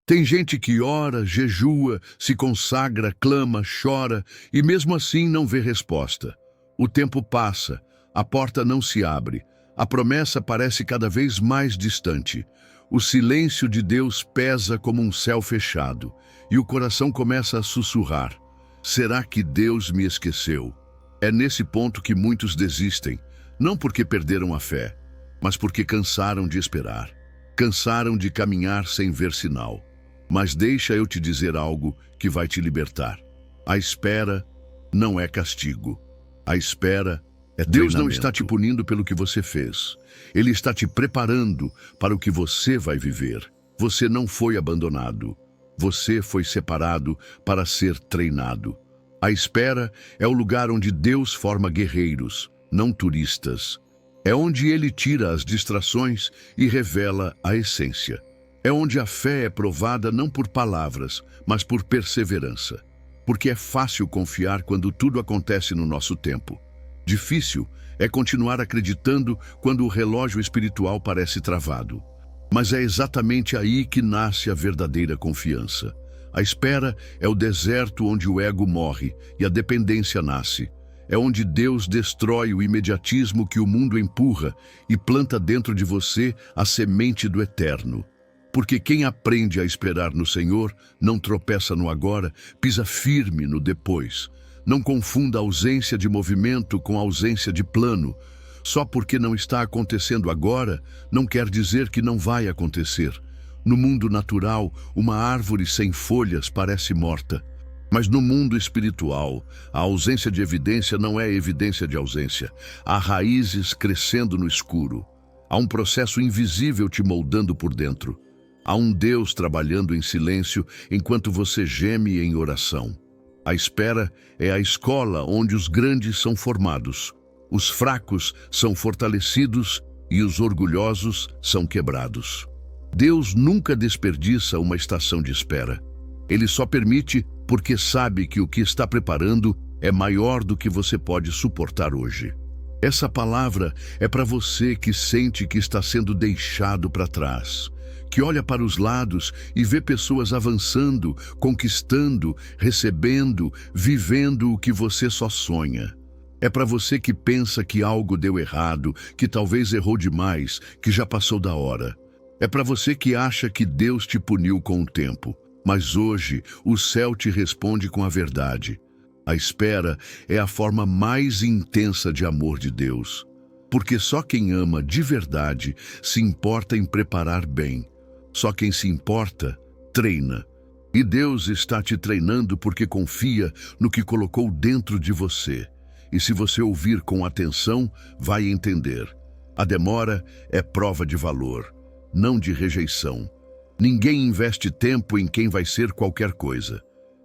Tem gente que ora, jejua, se consagra, clama, chora e mesmo assim não vê resposta. O tempo passa, a porta não se abre, a promessa parece cada vez mais distante. O silêncio de Deus pesa como um céu fechado e o coração começa a sussurrar: será que Deus me esqueceu? É nesse ponto que muitos desistem, não porque perderam a fé, mas porque cansaram de esperar, cansaram de caminhar sem ver sinal. Mas deixa eu te dizer algo que vai te libertar. A espera não é castigo. A espera é treinamento. Deus não está te punindo pelo que você fez. Ele está te preparando para o que você vai viver. Você não foi abandonado. Você foi separado para ser treinado. A espera é o lugar onde Deus forma guerreiros, não turistas. É onde Ele tira as distrações e revela a essência. É onde a fé é provada não por palavras, mas por perseverança. Porque é fácil confiar quando tudo acontece no nosso tempo. Difícil é continuar acreditando quando o relógio espiritual parece travado. Mas é exatamente aí que nasce a verdadeira confiança. A espera é o deserto onde o ego morre e a dependência nasce. É onde Deus destrói o imediatismo que o mundo empurra e planta dentro de você a semente do eterno. Porque quem aprende a esperar no Senhor não tropeça no agora, pisa firme no depois. Não confunda a ausência de movimento com a ausência de plano. Só porque não está acontecendo agora, não quer dizer que não vai acontecer. No mundo natural, uma árvore sem folhas parece morta. Mas no mundo espiritual, a ausência de evidência não é evidência de ausência. Há raízes crescendo no escuro. Há um processo invisível te moldando por dentro. Há um Deus trabalhando em silêncio enquanto você geme em oração. A espera é a escola onde os grandes são formados, os fracos são fortalecidos e os orgulhosos são quebrados. Deus nunca desperdiça uma estação de espera. Ele só permite porque sabe que o que está preparando é maior do que você pode suportar hoje. Essa palavra é para você que sente que está sendo deixado para trás, que olha para os lados e vê pessoas avançando, conquistando, recebendo, vivendo o que você só sonha. É para você que pensa que algo deu errado, que talvez errou demais, que já passou da hora. É para você que acha que Deus te puniu com o tempo, mas hoje o céu te responde com a verdade. A espera é a forma mais intensa de amor de Deus, porque só quem ama de verdade se importa em preparar bem. Só quem se importa, treina. E Deus está te treinando porque confia no que colocou dentro de você. E se você ouvir com atenção, vai entender. A demora é prova de valor, não de rejeição. Ninguém investe tempo em quem vai ser qualquer coisa.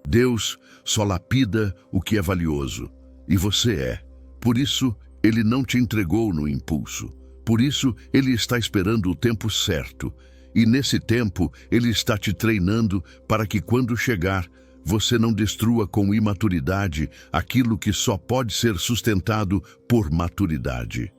Deus só lapida o que é valioso. E você é. Por isso, Ele não te entregou no impulso. Por isso, Ele está esperando o tempo certo. E nesse tempo, Ele está te treinando para que quando chegar, você não destrua com imaturidade aquilo que só pode ser sustentado por maturidade.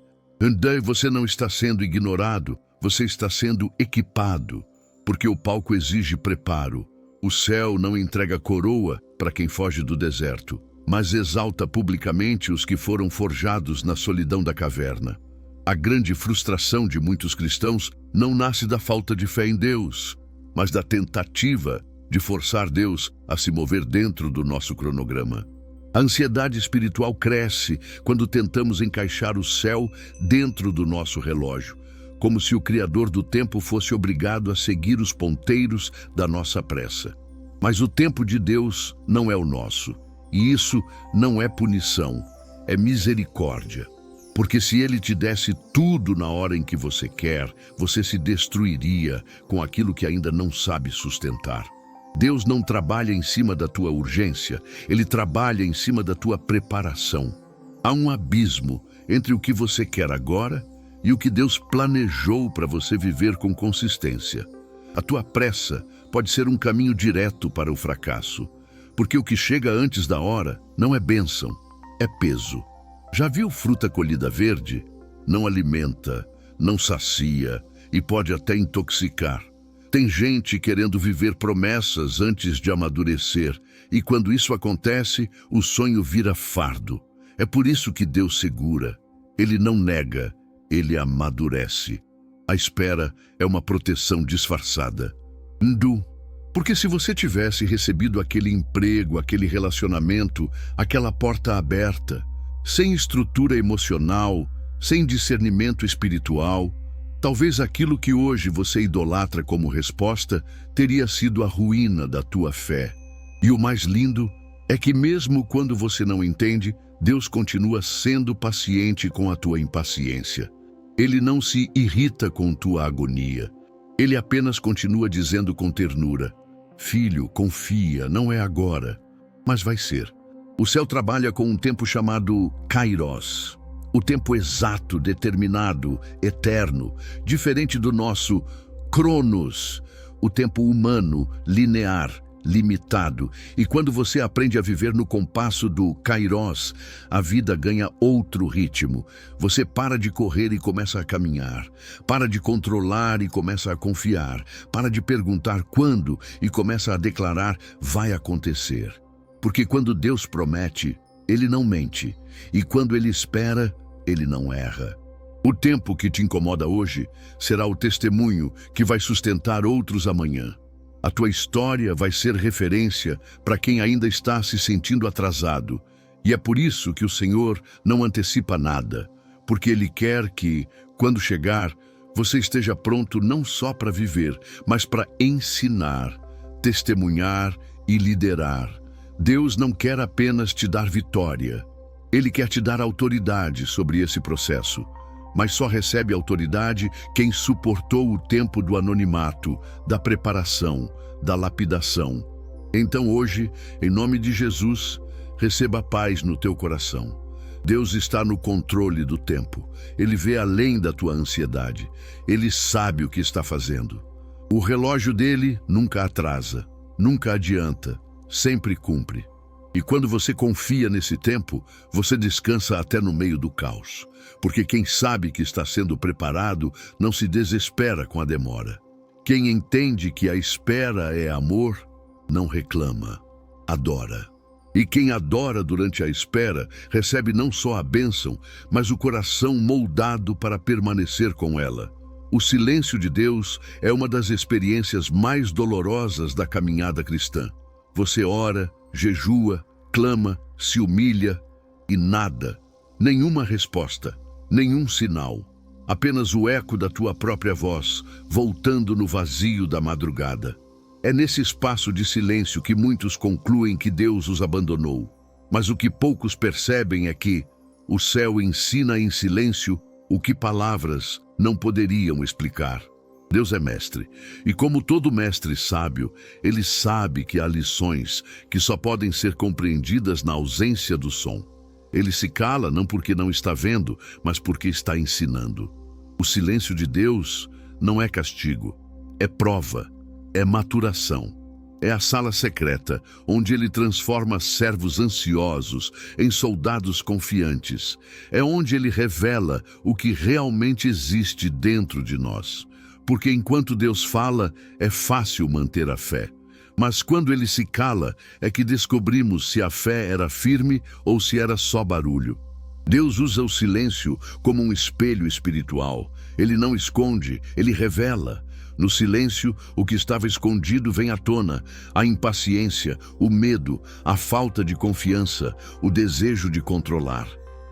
Daí você não está sendo ignorado, você está sendo equipado, porque o palco exige preparo. O céu não entrega coroa para quem foge do deserto, mas exalta publicamente os que foram forjados na solidão da caverna. A grande frustração de muitos cristãos não nasce da falta de fé em Deus, mas da tentativa de forçar Deus a se mover dentro do nosso cronograma. A ansiedade espiritual cresce quando tentamos encaixar o céu dentro do nosso relógio, como se o Criador do tempo fosse obrigado a seguir os ponteiros da nossa pressa. Mas o tempo de Deus não é o nosso, e isso não é punição, é misericórdia. Porque se Ele te desse tudo na hora em que você quer, você se destruiria com aquilo que ainda não sabe sustentar. Deus não trabalha em cima da tua urgência, Ele trabalha em cima da tua preparação. Há um abismo entre o que você quer agora e o que Deus planejou para você viver com consistência. A tua pressa pode ser um caminho direto para o fracasso, porque o que chega antes da hora não é bênção, é peso. Já viu fruta colhida verde? Não alimenta, não sacia e pode até intoxicar. Tem gente querendo viver promessas antes de amadurecer, e quando isso acontece, o sonho vira fardo. É por isso que Deus segura. Ele não nega, ele amadurece. A espera é uma proteção disfarçada. Porque se você tivesse recebido aquele emprego, aquele relacionamento, aquela porta aberta, sem estrutura emocional, sem discernimento espiritual, talvez aquilo que hoje você idolatra como resposta teria sido a ruína da tua fé. E o mais lindo é que mesmo quando você não entende, Deus continua sendo paciente com a tua impaciência. Ele não se irrita com tua agonia. Ele apenas continua dizendo com ternura: filho, confia, não é agora, mas vai ser. O céu trabalha com um tempo chamado Kairos, o tempo exato, determinado, eterno, diferente do nosso Cronos, o tempo humano, linear, limitado. E quando você aprende a viver no compasso do Kairos, a vida ganha outro ritmo. Você para de correr e começa a caminhar. Para de controlar e começa a confiar. Para de perguntar quando e começa a declarar: vai acontecer. Porque quando Deus promete, Ele não mente. E quando Ele espera, Ele não erra. O tempo que te incomoda hoje será o testemunho que vai sustentar outros amanhã. A tua história vai ser referência para quem ainda está se sentindo atrasado. E é por isso que o Senhor não antecipa nada, porque Ele quer que, quando chegar, você esteja pronto não só para viver, mas para ensinar, testemunhar e liderar. Deus não quer apenas te dar vitória. Ele quer te dar autoridade sobre esse processo. Mas só recebe autoridade quem suportou o tempo do anonimato, da preparação, da lapidação. Então hoje, em nome de Jesus, receba paz no teu coração. Deus está no controle do tempo. Ele vê além da tua ansiedade. Ele sabe o que está fazendo. O relógio dele nunca atrasa, nunca adianta, sempre cumpre. E quando você confia nesse tempo, você descansa até no meio do caos. Porque quem sabe que está sendo preparado não se desespera com a demora. Quem entende que a espera é amor, não reclama, adora. E quem adora durante a espera recebe não só a bênção, mas o coração moldado para permanecer com ela. O silêncio de Deus é uma das experiências mais dolorosas da caminhada cristã. Você ora, jejua, clama, se humilha e nada, nenhuma resposta, nenhum sinal, apenas o eco da tua própria voz voltando no vazio da madrugada. É nesse espaço de silêncio que muitos concluem que Deus os abandonou, mas o que poucos percebem é que o céu ensina em silêncio o que palavras não poderiam explicar. Deus é mestre, e como todo mestre sábio, ele sabe que há lições que só podem ser compreendidas na ausência do som. Ele se cala não porque não está vendo, mas porque está ensinando. O silêncio de Deus não é castigo, é prova, é maturação. É a sala secreta, onde ele transforma servos ansiosos em soldados confiantes. É onde ele revela o que realmente existe dentro de nós. Porque enquanto Deus fala, é fácil manter a fé. Mas quando ele se cala, é que descobrimos se a fé era firme ou se era só barulho. Deus usa o silêncio como um espelho espiritual. Ele não esconde, ele revela. No silêncio, o que estava escondido vem à tona: a impaciência, o medo, a falta de confiança, o desejo de controlar.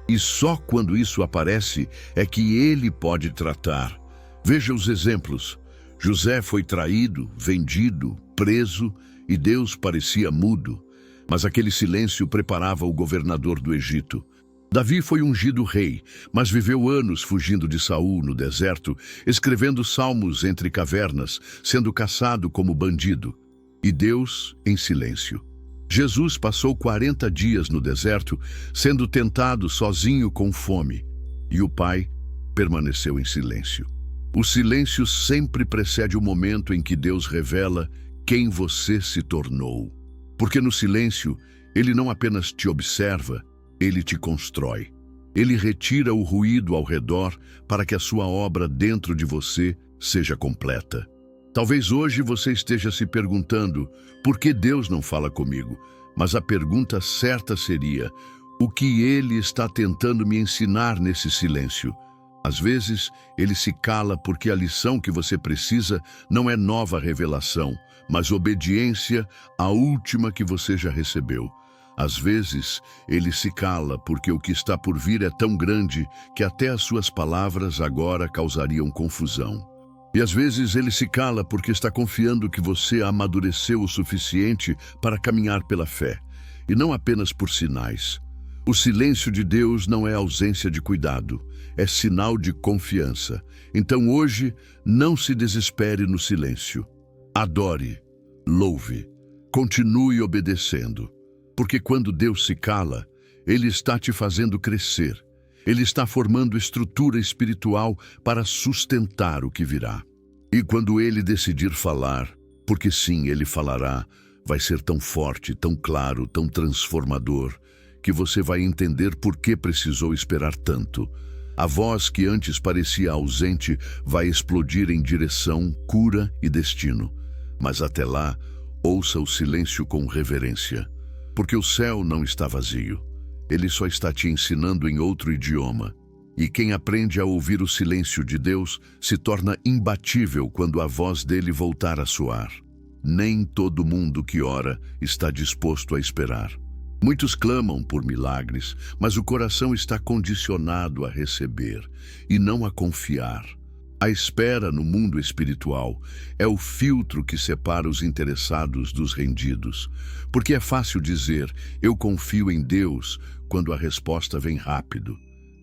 E só quando isso aparece é que ele pode tratar. Veja os exemplos. José foi traído, vendido, preso, e Deus parecia mudo. Mas aquele silêncio preparava o governador do Egito. Davi foi ungido rei, mas viveu anos fugindo de Saul no deserto, escrevendo salmos entre cavernas, sendo caçado como bandido. E Deus em silêncio. Jesus passou 40 dias no deserto, sendo tentado sozinho com fome. E o Pai permaneceu em silêncio. O silêncio sempre precede o momento em que Deus revela quem você se tornou. Porque no silêncio, Ele não apenas te observa, Ele te constrói. Ele retira o ruído ao redor para que a sua obra dentro de você seja completa. Talvez hoje você esteja se perguntando por que Deus não fala comigo, mas a pergunta certa seria: o que Ele está tentando me ensinar nesse silêncio? Às vezes, Ele se cala porque a lição que você precisa não é nova revelação, mas obediência à última que você já recebeu. Às vezes, Ele se cala porque o que está por vir é tão grande que até as suas palavras agora causariam confusão. E às vezes Ele se cala porque está confiando que você amadureceu o suficiente para caminhar pela fé, e não apenas por sinais. O silêncio de Deus não é ausência de cuidado, é sinal de confiança. Então hoje, não se desespere no silêncio. Adore, louve, continue obedecendo. Porque quando Deus se cala, Ele está te fazendo crescer. Ele está formando estrutura espiritual para sustentar o que virá. E quando Ele decidir falar, porque sim, Ele falará, vai ser tão forte, tão claro, tão transformador, que você vai entender por que precisou esperar tanto. A voz que antes parecia ausente vai explodir em direção, cura e destino. Mas até lá, ouça o silêncio com reverência. Porque o céu não está vazio. Ele só está te ensinando em outro idioma. E quem aprende a ouvir o silêncio de Deus se torna imbatível quando a voz dele voltar a soar. Nem todo mundo que ora está disposto a esperar. Muitos clamam por milagres, mas o coração está condicionado a receber e não a confiar. A espera no mundo espiritual é o filtro que separa os interessados dos rendidos, porque é fácil dizer, eu confio em Deus, quando a resposta vem rápido.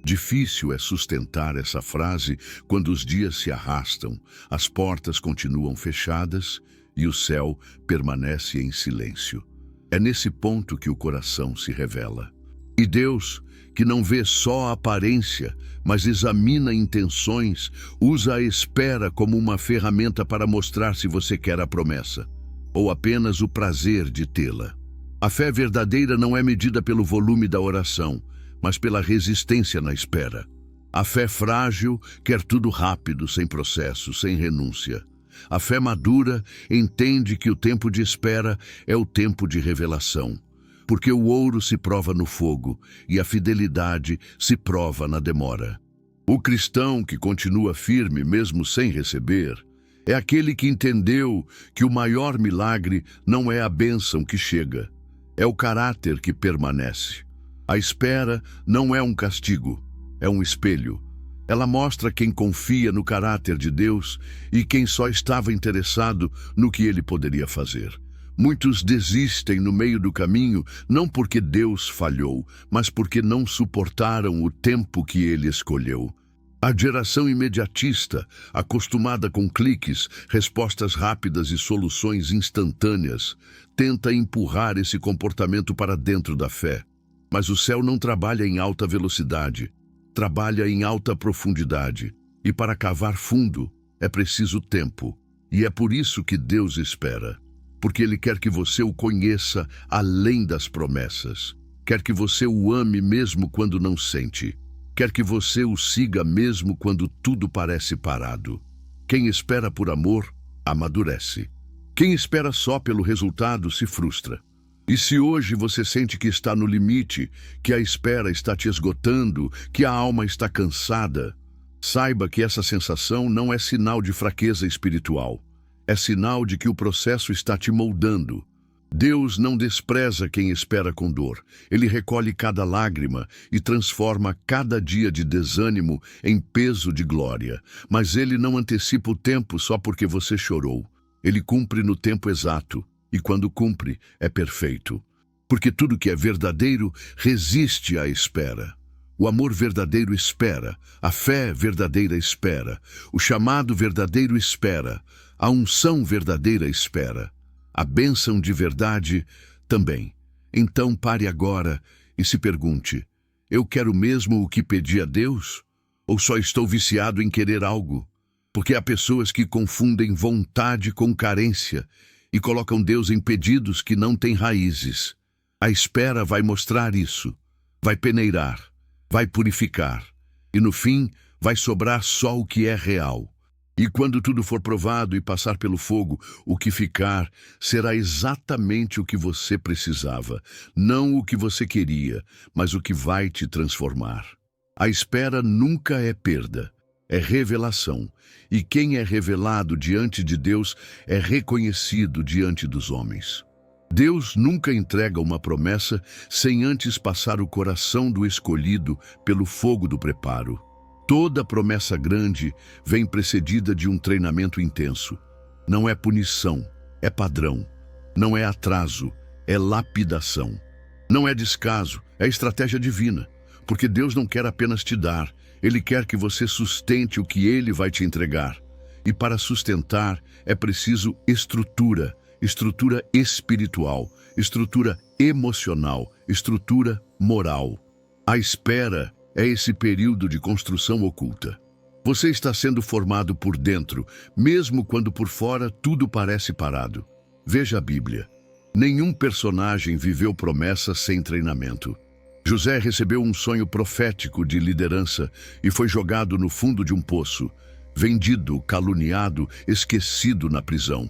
Difícil é sustentar essa frase quando os dias se arrastam, as portas continuam fechadas e o céu permanece em silêncio. É nesse ponto que o coração se revela. E Deus, que não vê só a aparência, mas examina intenções, usa a espera como uma ferramenta para mostrar se você quer a promessa, ou apenas o prazer de tê-la. A fé verdadeira não é medida pelo volume da oração, mas pela resistência na espera. A fé frágil quer tudo rápido, sem processo, sem renúncia. A fé madura entende que o tempo de espera é o tempo de revelação, porque o ouro se prova no fogo e a fidelidade se prova na demora. O cristão que continua firme mesmo sem receber é aquele que entendeu que o maior milagre não é a bênção que chega, é o caráter que permanece. A espera não é um castigo, é um espelho. Ela mostra quem confia no caráter de Deus e quem só estava interessado no que ele poderia fazer. Muitos desistem no meio do caminho, não porque Deus falhou, mas porque não suportaram o tempo que ele escolheu. A geração imediatista, acostumada com cliques, respostas rápidas e soluções instantâneas, tenta empurrar esse comportamento para dentro da fé. Mas o céu não trabalha em alta velocidade, trabalha em alta profundidade. E para cavar fundo, é preciso tempo. E é por isso que Deus espera. Porque Ele quer que você o conheça além das promessas. Quer que você o ame mesmo quando não sente. Quer que você o siga mesmo quando tudo parece parado. Quem espera por amor, amadurece. Quem espera só pelo resultado se frustra. E se hoje você sente que está no limite, que a espera está te esgotando, que a alma está cansada, saiba que essa sensação não é sinal de fraqueza espiritual. É sinal de que o processo está te moldando. Deus não despreza quem espera com dor. Ele recolhe cada lágrima e transforma cada dia de desânimo em peso de glória. Mas Ele não antecipa o tempo só porque você chorou. Ele cumpre no tempo exato. E quando cumpre, é perfeito. Porque tudo que é verdadeiro resiste à espera. O amor verdadeiro espera, a fé verdadeira espera, o chamado verdadeiro espera, a unção verdadeira espera, a bênção de verdade também. Então pare agora e se pergunte, eu quero mesmo o que pedi a Deus? Ou só estou viciado em querer algo? Porque há pessoas que confundem vontade com carência, e colocam Deus em pedidos que não têm raízes. A espera vai mostrar isso, vai peneirar, vai purificar, e no fim vai sobrar só o que é real. E quando tudo for provado e passar pelo fogo, o que ficar será exatamente o que você precisava, não o que você queria, mas o que vai te transformar. A espera nunca é perda, é revelação. E quem é revelado diante de Deus é reconhecido diante dos homens. Deus nunca entrega uma promessa sem antes passar o coração do escolhido pelo fogo do preparo. Toda promessa grande vem precedida de um treinamento intenso. Não é punição, é padrão. Não é atraso, é lapidação. Não é descaso, é estratégia divina. Porque Deus não quer apenas te dar, Ele quer que você sustente o que Ele vai te entregar. E para sustentar é preciso estrutura espiritual, estrutura emocional, estrutura moral. A espera é esse período de construção oculta. Você está sendo formado por dentro, mesmo quando por fora tudo parece parado. Veja a Bíblia. Nenhum personagem viveu promessa sem treinamento. José recebeu um sonho profético de liderança e foi jogado no fundo de um poço, vendido, caluniado, esquecido na prisão.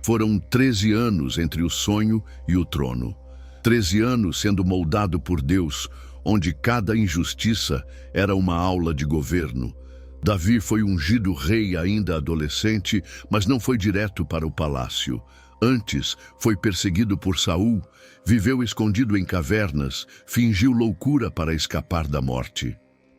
Foram 13 anos entre o sonho e o trono. 13 anos sendo moldado por Deus, onde cada injustiça era uma aula de governo. Davi foi ungido rei ainda adolescente, mas não foi direto para o palácio. Antes, foi perseguido por Saul, viveu escondido em cavernas, fingiu loucura para escapar da morte.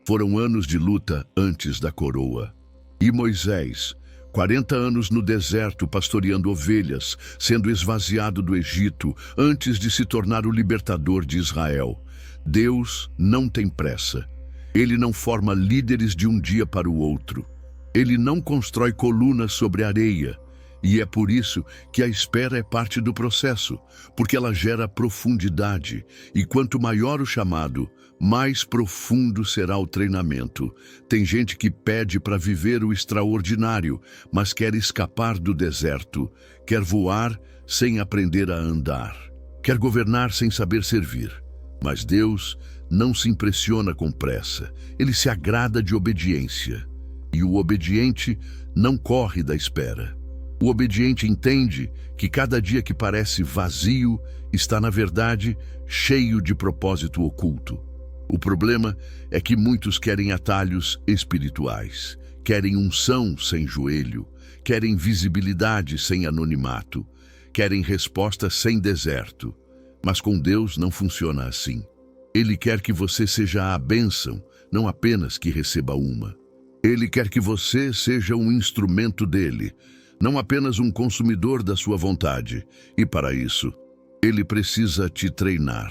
Foram anos de luta antes da coroa. E Moisés, 40 anos no deserto pastoreando ovelhas, sendo esvaziado do Egito antes de se tornar o libertador de Israel. Deus não tem pressa. Ele não forma líderes de um dia para o outro. Ele não constrói colunas sobre areia. E é por isso que a espera é parte do processo, porque ela gera profundidade. E quanto maior o chamado, mais profundo será o treinamento. Tem gente que pede para viver o extraordinário, mas quer escapar do deserto. Quer voar sem aprender a andar. Quer governar sem saber servir. Mas Deus não se impressiona com pressa. Ele se agrada de obediência. E o obediente não corre da espera. O obediente entende que cada dia que parece vazio está, na verdade, cheio de propósito oculto. O problema é que muitos querem atalhos espirituais, querem unção sem joelho, querem visibilidade sem anonimato, querem resposta sem deserto. Mas com Deus não funciona assim. Ele quer que você seja a bênção, não apenas que receba uma. Ele quer que você seja um instrumento dele, não apenas um consumidor da sua vontade. E para isso, ele precisa te treinar.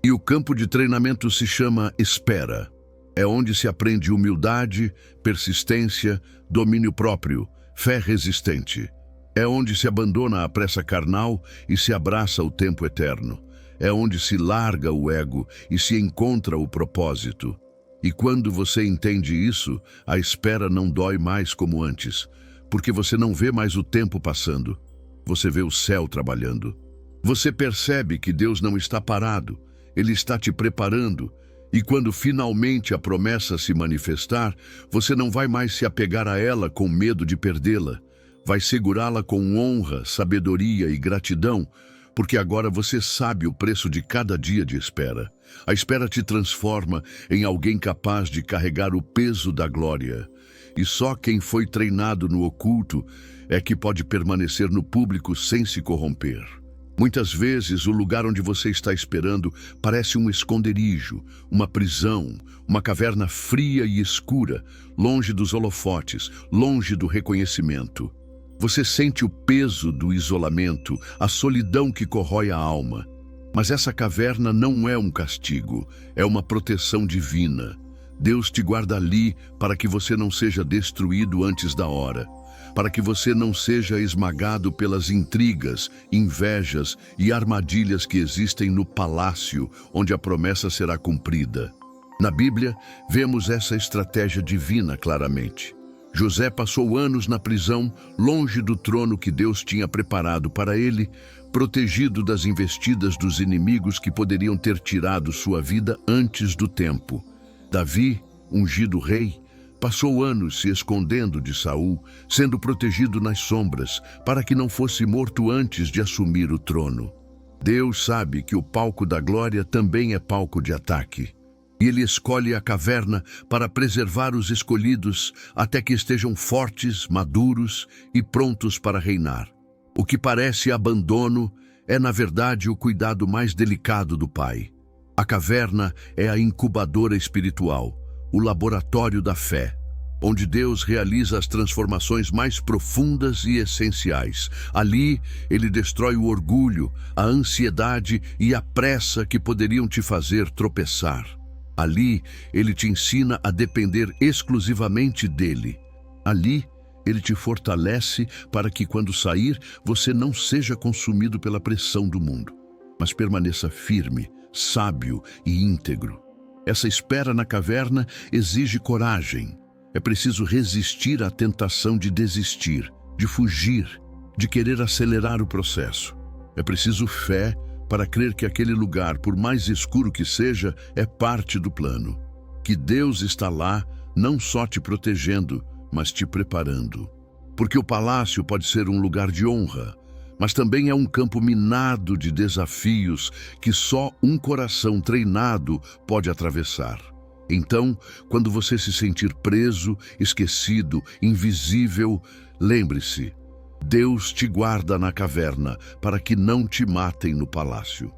E o campo de treinamento se chama espera. É onde se aprende humildade, persistência, domínio próprio, fé resistente. É onde se abandona a pressa carnal e se abraça o tempo eterno. É onde se larga o ego e se encontra o propósito. E quando você entende isso, a espera não dói mais como antes, porque você não vê mais o tempo passando. Você vê o céu trabalhando. Você percebe que Deus não está parado, Ele está te preparando. E quando finalmente a promessa se manifestar, você não vai mais se apegar a ela com medo de perdê-la. Vai segurá-la com honra, sabedoria e gratidão, porque agora você sabe o preço de cada dia de espera. A espera te transforma em alguém capaz de carregar o peso da glória. E só quem foi treinado no oculto é que pode permanecer no público sem se corromper. Muitas vezes, o lugar onde você está esperando parece um esconderijo, uma prisão, uma caverna fria e escura, longe dos holofotes, longe do reconhecimento. Você sente o peso do isolamento, a solidão que corrói a alma. Mas essa caverna não é um castigo, é uma proteção divina. Deus te guarda ali para que você não seja destruído antes da hora, para que você não seja esmagado pelas intrigas, invejas e armadilhas que existem no palácio onde a promessa será cumprida. Na Bíblia, vemos essa estratégia divina claramente. José passou anos na prisão, longe do trono que Deus tinha preparado para ele, protegido das investidas dos inimigos que poderiam ter tirado sua vida antes do tempo. Davi, ungido rei, Passou anos se escondendo de Saul, sendo protegido nas sombras, para que não fosse morto antes de assumir o trono. Deus sabe que o palco da glória também é palco de ataque. E ele escolhe a caverna para preservar os escolhidos até que estejam fortes, maduros e prontos para reinar. O que parece abandono é, na verdade, o cuidado mais delicado do Pai. A caverna é a incubadora espiritual, o laboratório da fé, onde Deus realiza as transformações mais profundas e essenciais. Ali, ele destrói o orgulho, a ansiedade e a pressa que poderiam te fazer tropeçar. Ali, ele te ensina a depender exclusivamente dele. Ali, ele te fortalece para que, quando sair, você não seja consumido pela pressão do mundo, mas permaneça firme, sábio e íntegro. Essa espera na caverna exige coragem. É preciso resistir à tentação de desistir, de fugir, de querer acelerar o processo. É preciso fé para crer que aquele lugar, por mais escuro que seja, é parte do plano. Que Deus está lá, não só te protegendo, mas te preparando. Porque o palácio pode ser um lugar de honra, mas também é um campo minado de desafios que só um coração treinado pode atravessar. Então, quando você se sentir preso, esquecido, invisível, lembre-se: Deus te guarda na caverna para que não te matem no palácio.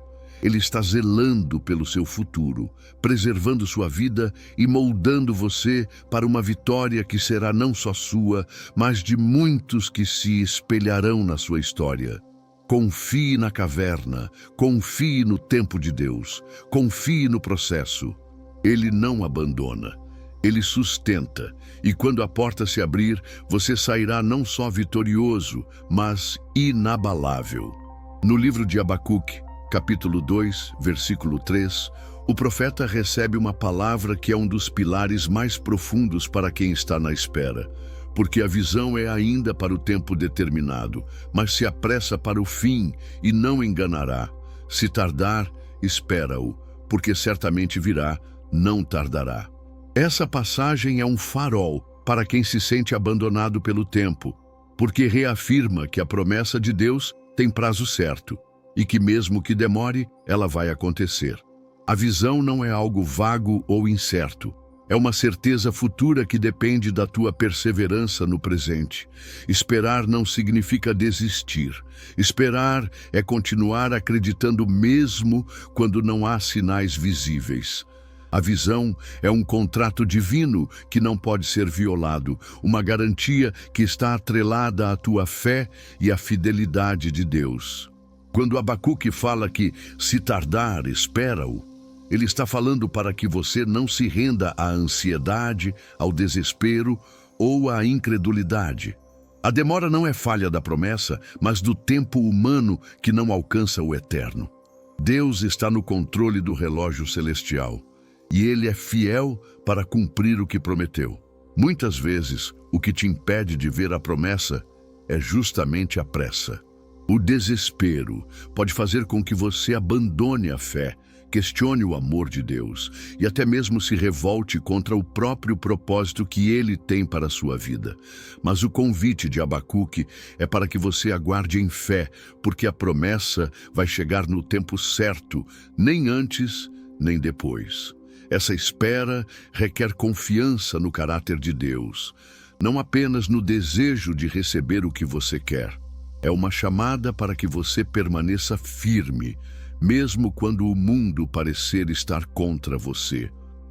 Ele está zelando pelo seu futuro, preservando sua vida e moldando você para uma vitória que será não só sua, mas de muitos que se espelharão na sua história. Confie na caverna, confie no tempo de Deus, confie no processo. Ele não abandona, ele sustenta, e quando a porta se abrir, você sairá não só vitorioso, mas inabalável. No livro de Abacuque, capítulo 2, versículo 3, o profeta recebe uma palavra que é um dos pilares mais profundos para quem está na espera, porque a visão é ainda para o tempo determinado, mas se apressa para o fim e não enganará. Se tardar, espera-o, porque certamente virá, não tardará. Essa passagem é um farol para quem se sente abandonado pelo tempo, porque reafirma que a promessa de Deus tem prazo certo e que mesmo que demore, ela vai acontecer. A visão não é algo vago ou incerto. É uma certeza futura que depende da tua perseverança no presente. Esperar não significa desistir. Esperar é continuar acreditando mesmo quando não há sinais visíveis. A visão é um contrato divino que não pode ser violado, uma garantia que está atrelada à tua fé e à fidelidade de Deus. Quando Abacuque fala que, se tardar, espera-o, ele está falando para que você não se renda à ansiedade, ao desespero ou à incredulidade. A demora não é falha da promessa, mas do tempo humano que não alcança o eterno. Deus está no controle do relógio celestial. E ele é fiel para cumprir o que prometeu. Muitas vezes, o que te impede de ver a promessa é justamente a pressa. O desespero pode fazer com que você abandone a fé, questione o amor de Deus e até mesmo se revolte contra o próprio propósito que ele tem para a sua vida. Mas o convite de Abacuque é para que você aguarde em fé, porque a promessa vai chegar no tempo certo, nem antes, nem depois. Essa espera requer confiança no caráter de Deus, não apenas no desejo de receber o que você quer. É uma chamada para que você permaneça firme, mesmo quando o mundo parecer estar contra você.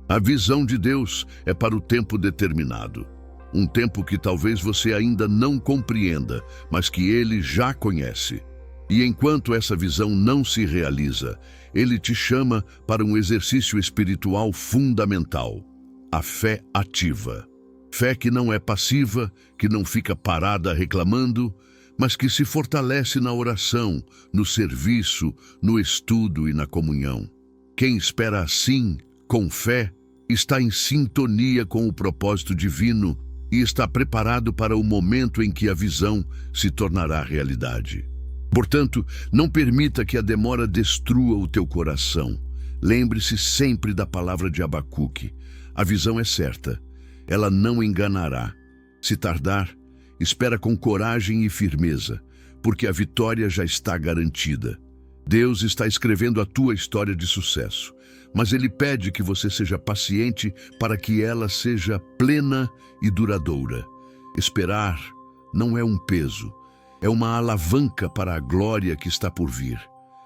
A visão de Deus é para o tempo determinado, um tempo que talvez você ainda não compreenda, mas que Ele já conhece. E enquanto essa visão não se realiza, Ele te chama para um exercício espiritual fundamental, a fé ativa. Fé que não é passiva, que não fica parada reclamando, mas que se fortalece na oração, no serviço, no estudo e na comunhão. Quem espera assim, com fé, está em sintonia com o propósito divino e está preparado para o momento em que a visão se tornará realidade. Portanto, não permita que a demora destrua o teu coração. Lembre-se sempre da palavra de Abacuque. A visão é certa. ela não enganará. Se tardar, espera com coragem e firmeza, porque a vitória já está garantida. Deus está escrevendo a tua história de sucesso, mas Ele pede que você seja paciente para que ela seja plena e duradoura. Esperar não é um peso, é uma alavanca para a glória que está por vir.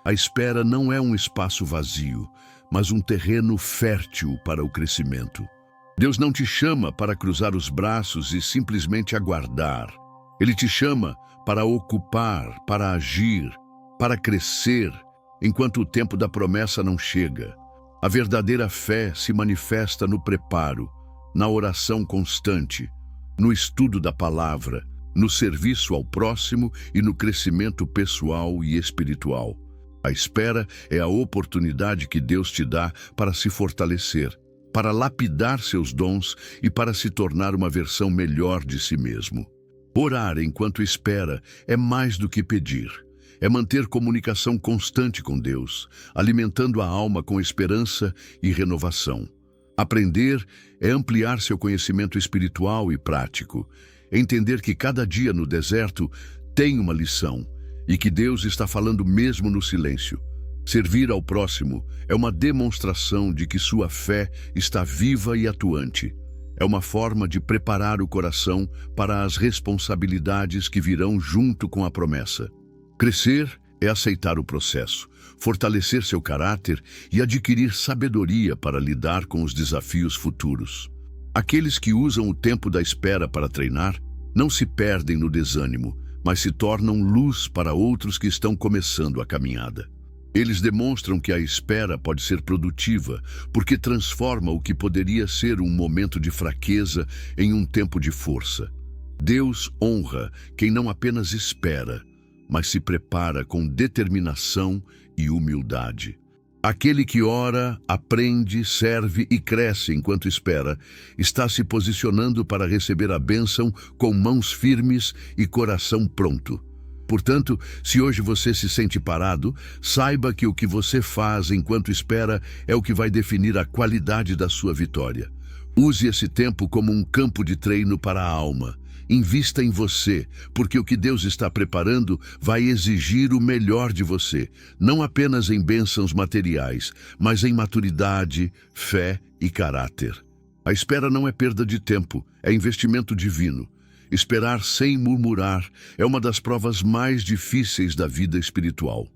A espera não é um espaço vazio, mas um terreno fértil para o crescimento. Deus não te chama para cruzar os braços e simplesmente aguardar. Ele te chama para ocupar, para agir, para crescer, enquanto o tempo da promessa não chega. A verdadeira fé se manifesta no preparo, na oração constante, no estudo da palavra, no serviço ao próximo e no crescimento pessoal e espiritual. A espera é a oportunidade que Deus te dá para se fortalecer, para lapidar seus dons e para se tornar uma versão melhor de si mesmo. Orar enquanto espera é mais do que pedir. É manter comunicação constante com Deus, alimentando a alma com esperança e renovação. Aprender é ampliar seu conhecimento espiritual e prático. Entender que cada dia no deserto tem uma lição e que Deus está falando mesmo no silêncio. Servir ao próximo é uma demonstração de que sua fé está viva e atuante. É uma forma de preparar o coração para as responsabilidades que virão junto com a promessa. Crescer é aceitar o processo, fortalecer seu caráter e adquirir sabedoria para lidar com os desafios futuros. Aqueles que usam o tempo da espera para treinar não se perdem no desânimo, mas se tornam luz para outros que estão começando a caminhada. Eles demonstram que a espera pode ser produtiva, porque transforma o que poderia ser um momento de fraqueza em um tempo de força. Deus honra quem não apenas espera, mas se prepara com determinação e humildade. Aquele que ora, aprende, serve e cresce enquanto espera, está se posicionando para receber a bênção com mãos firmes e coração pronto. Portanto, se hoje você se sente parado, saiba que o que você faz enquanto espera é o que vai definir a qualidade da sua vitória. Use esse tempo como um campo de treino para a alma. Invista em você, porque o que Deus está preparando vai exigir o melhor de você, não apenas em bênçãos materiais, mas em maturidade, fé e caráter. A espera não é perda de tempo, é investimento divino. Esperar sem murmurar é uma das provas mais difíceis da vida espiritual.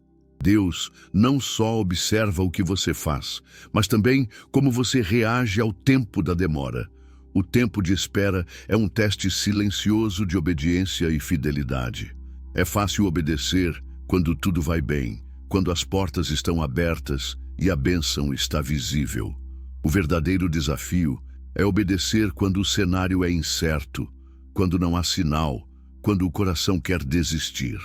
Deus não só observa o que você faz, mas também como você reage ao tempo da demora. O tempo de espera é um teste silencioso de obediência e fidelidade. É fácil obedecer quando tudo vai bem, quando as portas estão abertas e a bênção está visível. O verdadeiro desafio é obedecer quando o cenário é incerto, quando não há sinal, quando o coração quer desistir.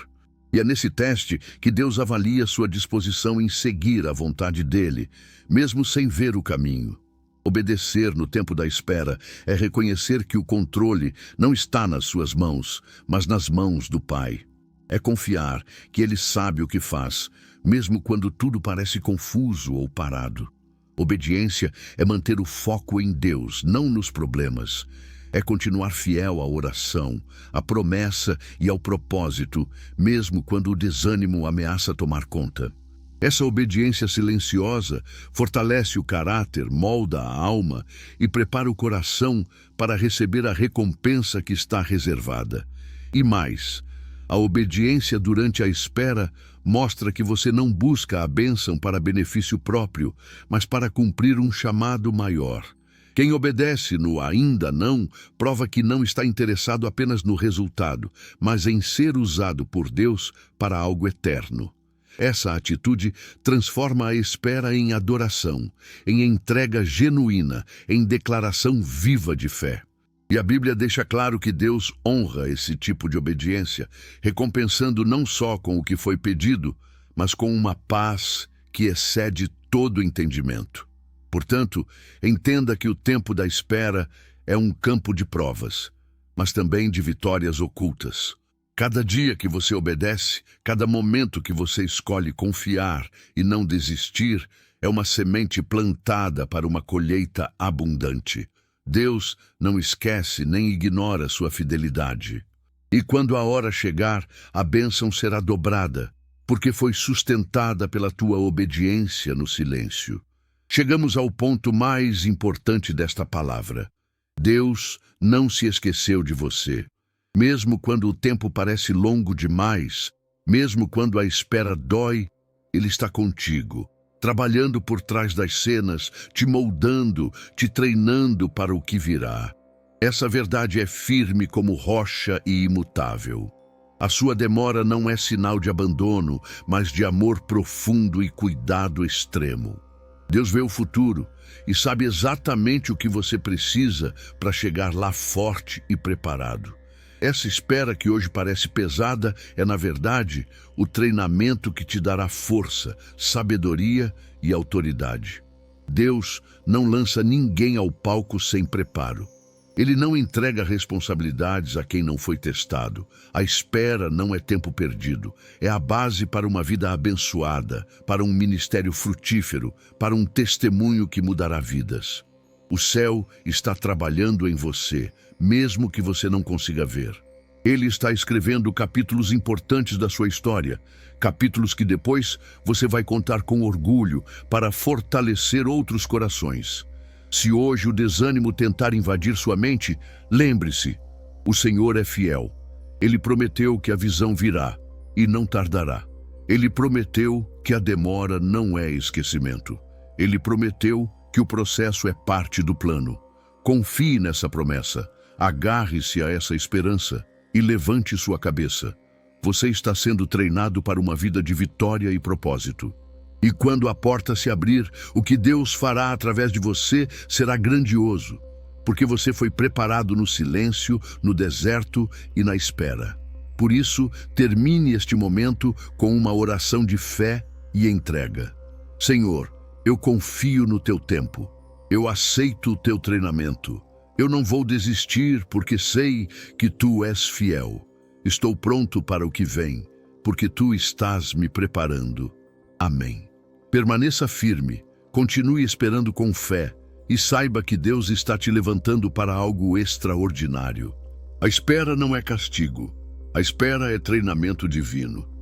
E é nesse teste que Deus avalia sua disposição em seguir a vontade dele, mesmo sem ver o caminho. Obedecer no tempo da espera é reconhecer que o controle não está nas suas mãos, mas nas mãos do Pai. É confiar que Ele sabe o que faz, mesmo quando tudo parece confuso ou parado. Obediência é manter o foco em Deus, não nos problemas. É continuar fiel à oração, à promessa e ao propósito, mesmo quando o desânimo ameaça tomar conta. Essa obediência silenciosa fortalece o caráter, molda a alma e prepara o coração para receber a recompensa que está reservada. E mais, a obediência durante a espera mostra que você não busca a bênção para benefício próprio, mas para cumprir um chamado maior. Quem obedece no ainda não, prova que não está interessado apenas no resultado, mas em ser usado por Deus para algo eterno. Essa atitude transforma a espera em adoração, em entrega genuína, em declaração viva de fé. E a Bíblia deixa claro que Deus honra esse tipo de obediência, recompensando não só com o que foi pedido, mas com uma paz que excede todo entendimento. Portanto, entenda que o tempo da espera é um campo de provas, mas também de vitórias ocultas. Cada dia que você obedece, cada momento que você escolhe confiar e não desistir, é uma semente plantada para uma colheita abundante. Deus não esquece nem ignora sua fidelidade. E quando a hora chegar, a bênção será dobrada, porque foi sustentada pela tua obediência no silêncio. Chegamos ao ponto mais importante desta palavra. Deus não se esqueceu de você. Mesmo quando o tempo parece longo demais, mesmo quando a espera dói, Ele está contigo, trabalhando por trás das cenas, te moldando, te treinando para o que virá. Essa verdade é firme como rocha e imutável. A sua demora não é sinal de abandono, mas de amor profundo e cuidado extremo. Deus vê o futuro e sabe exatamente o que você precisa para chegar lá forte e preparado. Essa espera que hoje parece pesada é, na verdade, o treinamento que te dará força, sabedoria e autoridade. Deus não lança ninguém ao palco sem preparo. Ele não entrega responsabilidades a quem não foi testado. A espera não é tempo perdido. É a base para uma vida abençoada, para um ministério frutífero, para um testemunho que mudará vidas. O céu está trabalhando em você, mesmo que você não consiga ver. Ele está escrevendo capítulos importantes da sua história, capítulos que depois você vai contar com orgulho para fortalecer outros corações. Se hoje o desânimo tentar invadir sua mente, lembre-se, o Senhor é fiel. Ele prometeu que a visão virá e não tardará. Ele prometeu que a demora não é esquecimento. Ele prometeu que o processo é parte do plano. Confie nessa promessa, agarre-se a essa esperança e levante sua cabeça. Você está sendo treinado para uma vida de vitória e propósito. E quando a porta se abrir, o que Deus fará através de você será grandioso, porque você foi preparado no silêncio, no deserto e na espera. Por isso, termine este momento com uma oração de fé e entrega. Senhor, eu confio no teu tempo. Eu aceito o teu treinamento. Eu não vou desistir porque sei que tu és fiel. Estou pronto para o que vem, porque tu estás me preparando. Amém. Permaneça firme, continue esperando com fé e saiba que Deus está te levantando para algo extraordinário. A espera não é castigo, a espera é treinamento divino.